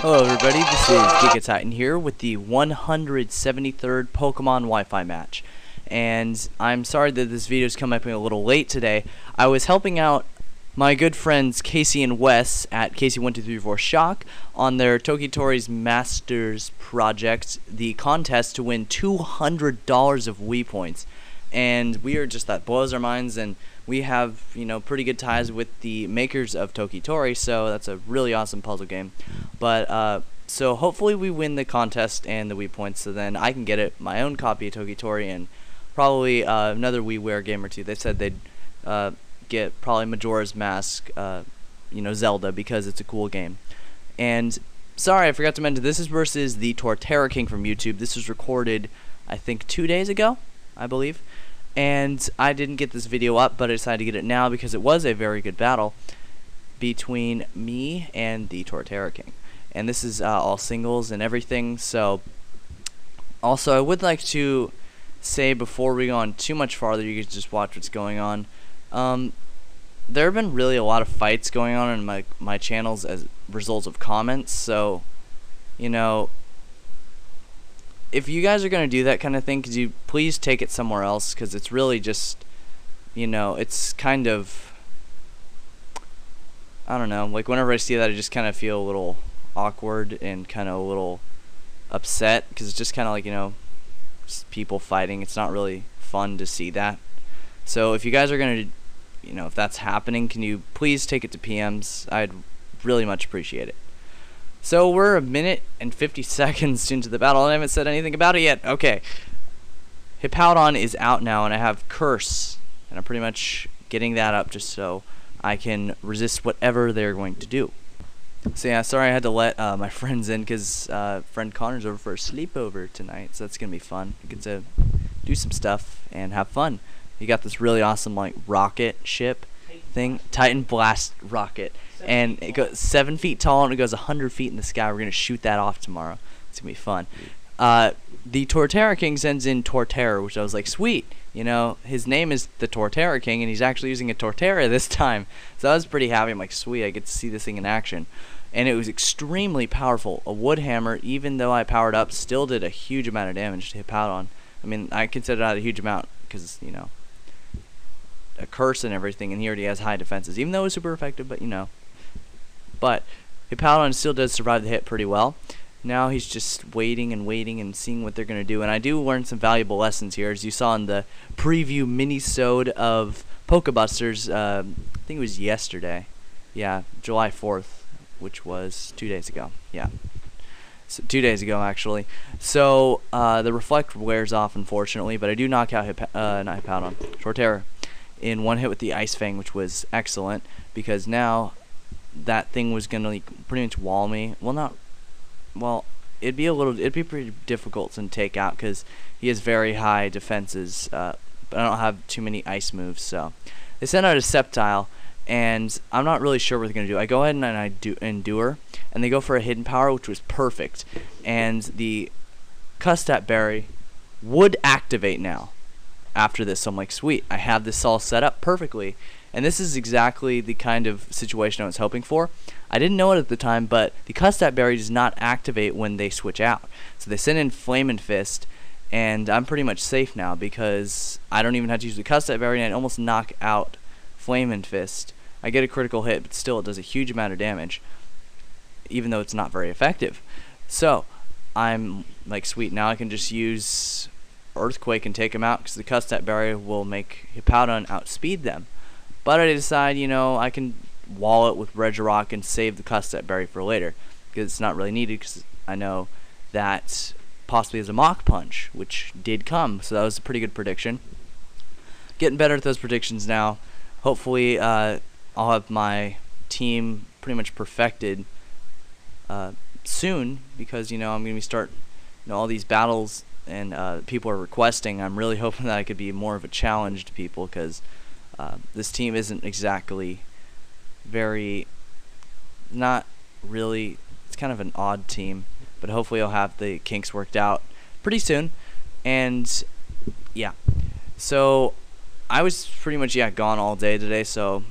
Hello everybody, this is Gigatitan here with the 173rd Pokemon Wi-Fi match. And I'm sorry that this video is coming up a little late today. I was helping out my good friends Casey and Wes at Casey1234Shock on their Tokitori's Masters project, the contest to win $200 of Wii points. And we are just, that blows our minds, and we have, pretty good ties with the makers of Tokitori, so that's a really awesome puzzle game. But so hopefully we win the contest and the Wii points, so then I can get my own copy of Tokitori and probably another WiiWare game or two. They said they'd get probably Majora's Mask, Zelda, because it's a cool game. And sorry, I forgot to mention, this is versus the Torterra King from YouTube. This was recorded, I think, 2 days ago, I believe. And I didn't get this video up, but I decided to get it now because it was a very good battle between me and the Torterra King. And this is all singles and everything. So also I would like to say, before we go on too much farther, you can just watch what's going on. There have been really a lot of fights going on in my channels as results of comments. So, if you guys are going to do that kind of thing, could you please take it somewhere else? Because it's really just, it's kind of, I don't know, like whenever I see that, I just kind of feel a little awkward and kind of a little upset, because it's just kind of like, just people fighting. It's not really fun to see that. So if you guys are going to, if that's happening, can you please take it to PMs? I'd really much appreciate it. So we're 1 minute and 50 seconds into the battle, and I haven't said anything about it yet. Okay. Hippowdon is out now, and I have Curse, and I'm pretty much getting that up just so I can resist whatever they're going to do. So yeah, sorry I had to let my friends in, because friend Connor's over for a sleepover tonight, so that's going to be fun. We get to do some stuff and have fun. You got this really awesome, rocket ship thing, Titan Blast rocket. And it goes 7 feet tall, and it goes 100 feet in the sky. We're going to shoot that off tomorrow. It's going to be fun. The Torterra King sends in Torterra, which I was like, sweet. His name is the Torterra King, and he's actually using a Torterra this time. So I was pretty happy. I'm like, sweet, I get to see this thing in action. And it was extremely powerful. A wood hammer, even though I powered up, still did a huge amount of damage to Hippowdon. I mean, I consider that a huge amount because, a curse and everything, and he already has high defenses, even though it's super effective, but, But Hippowdon still does survive the hit pretty well. Now he's just waiting and seeing what they're going to do. And I do learn some valuable lessons here, as you saw in the preview mini-sode of Pokebusters. I think it was yesterday. Yeah, July 4th, which was 2 days ago. Yeah, so 2 days ago, actually. So the Reflect wears off, unfortunately, but I do knock out not Hippowdon, Torterra in one hit with the Ice Fang, which was excellent, because now that thing was gonna pretty much wall me. It'd be pretty difficult to take out because he has very high defenses, but I don't have too many ice moves. So they send out a Sceptile, and I'm not really sure what they're gonna do. I go ahead and I do Endure, and they go for a Hidden Power, which was perfect. And the Custap Berry would activate now after this. So I'm like, sweet, I have this all set up perfectly. And this is exactly the kind of situation I was hoping for. I didn't know it at the time, but the Custap Berry does not activate when they switch out. So they send in Flame and Fist, and I'm pretty much safe now because I don't even have to use the Custap Berry, and I almost knock out Flame and Fist. I get a critical hit, but still it does a huge amount of damage, even though it's not very effective. So I'm like, sweet, now I can just use Earthquake and take them out, because the Custap Berry will make Hippowdon outspeed them. But I decide, I can wall it with Regirock and save the Custap Berry for later, because it's not really needed, because I know that possibly is a Mach Punch, which did come, so that was a pretty good prediction. Getting better at those predictions now. Hopefully I'll have my team pretty much perfected soon, because I'm going to start all these battles, and people are requesting. I'm really hoping that I could be more of a challenge to people, because this team isn't exactly not really, it's kind of an odd team, but hopefully I'll have the kinks worked out pretty soon. And yeah, so I was pretty much gone all day today, so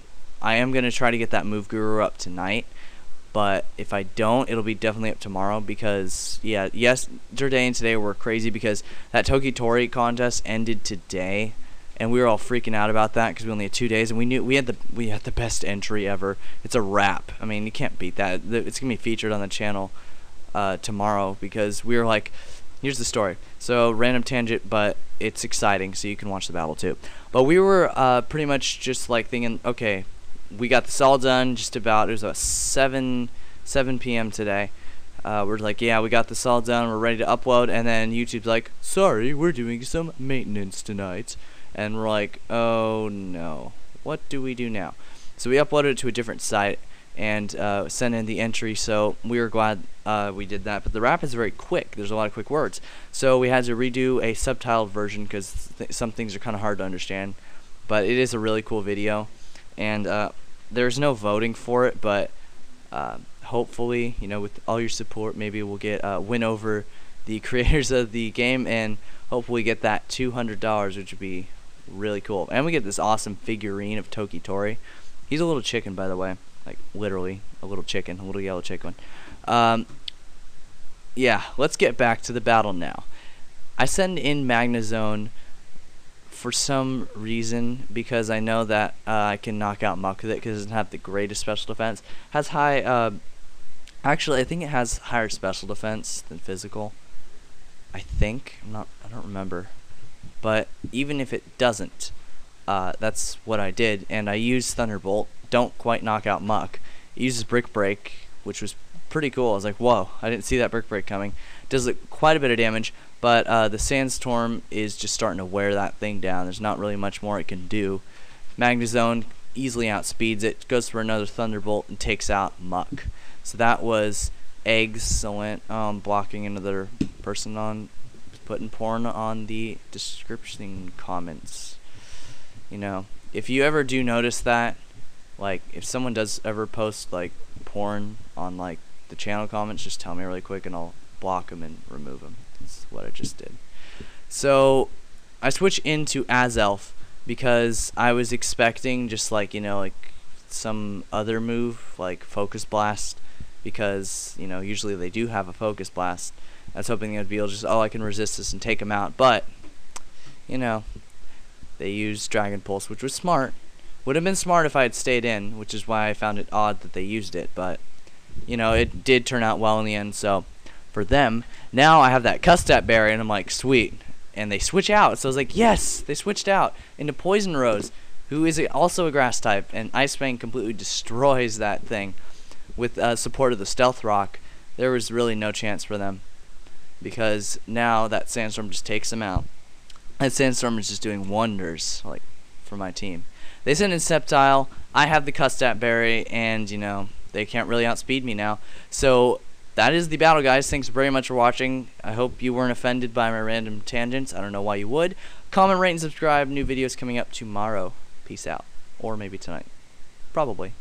I am going to try to get that Move Guru up tonight. But if I don't, it'll be definitely up tomorrow because, yeah, yesterday and today were crazy because that Tokitori contest ended today, and we were all freaking out about that because we only had 2 days, and we knew we had the best entry ever. It's a wrap. I mean, you can't beat that. It's gonna be featured on the channel tomorrow because we were like, here's the story. So random tangent, but it's exciting, so you can watch the battle too. But we were pretty much just like thinking, okay, we got this all done just about, it was about 7 p.m. today. We're like, yeah, we got this all done, we're ready to upload, and then YouTube's like, sorry, we're doing some maintenance tonight. And we're like, oh no, what do we do now? So we uploaded it to a different site and sent in the entry, so we were glad we did that. But the rap is very quick, there's a lot of quick words. So we had to redo a subtitled version because some things are kind of hard to understand. But it is a really cool video. And there's no voting for it, but hopefully, you know, with all your support, maybe we'll get win over the creators of the game, and hopefully get that $200, which would be really cool. And we get this awesome figurine of Tokitori. He's a little chicken, by the way, like literally a little chicken, a little yellow chicken. Yeah, let's get back to the battle now. I send in Magnazone for some reason because I know that I can knock out Muck with it because it doesn't have the greatest special defense. Has high, actually I think it has higher special defense than physical. I think, I don't remember. But even if it doesn't, that's what I did, and I used Thunderbolt. Don't quite knock out Muck. It uses Brick Break, which was pretty cool. I was like, whoa, I didn't see that Brick Break coming. Does quite a bit of damage. But the Sandstorm is just starting to wear that thing down. There's not really much more it can do. Magnazone easily outspeeds it, goes for another Thunderbolt, and takes out Muck. So that was excellent. Blocking another person on, putting porn on the description comments. You know, if you ever do notice that, like, if someone does ever post, like, porn on, like, the channel comments, just tell me really quick and I'll block them and remove them. That's what I just did. So I switch into Azelf because I was expecting just like, you know, like some other move like Focus Blast, because, you know, usually they do have a Focus Blast. I was hoping they would be able to just, oh, I can resist this and take him out, but, you know, they used Dragon Pulse, which was smart. Would have been smart if I had stayed in, which is why I found it odd that they used it, but, you know, it did turn out well in the end. So for them, now I have that Custat Berry, and I'm like, sweet. And they switch out, so I was like, yes, they switched out into Poison Rose, who is also a grass type, and Ice Fang completely destroys that thing. With support of the Stealth Rock, there was really no chance for them, because now that Sandstorm just takes them out. That Sandstorm is just doing wonders, like, for my team. They send in Sceptile, I have the Custat Berry, and, you know, they can't really outspeed me now. So that is the battle, guys. Thanks very much for watching. I hope you weren't offended by my random tangents. I don't know why you would. Comment, rate, and subscribe. New videos coming up tomorrow. Peace out. Or maybe tonight. Probably.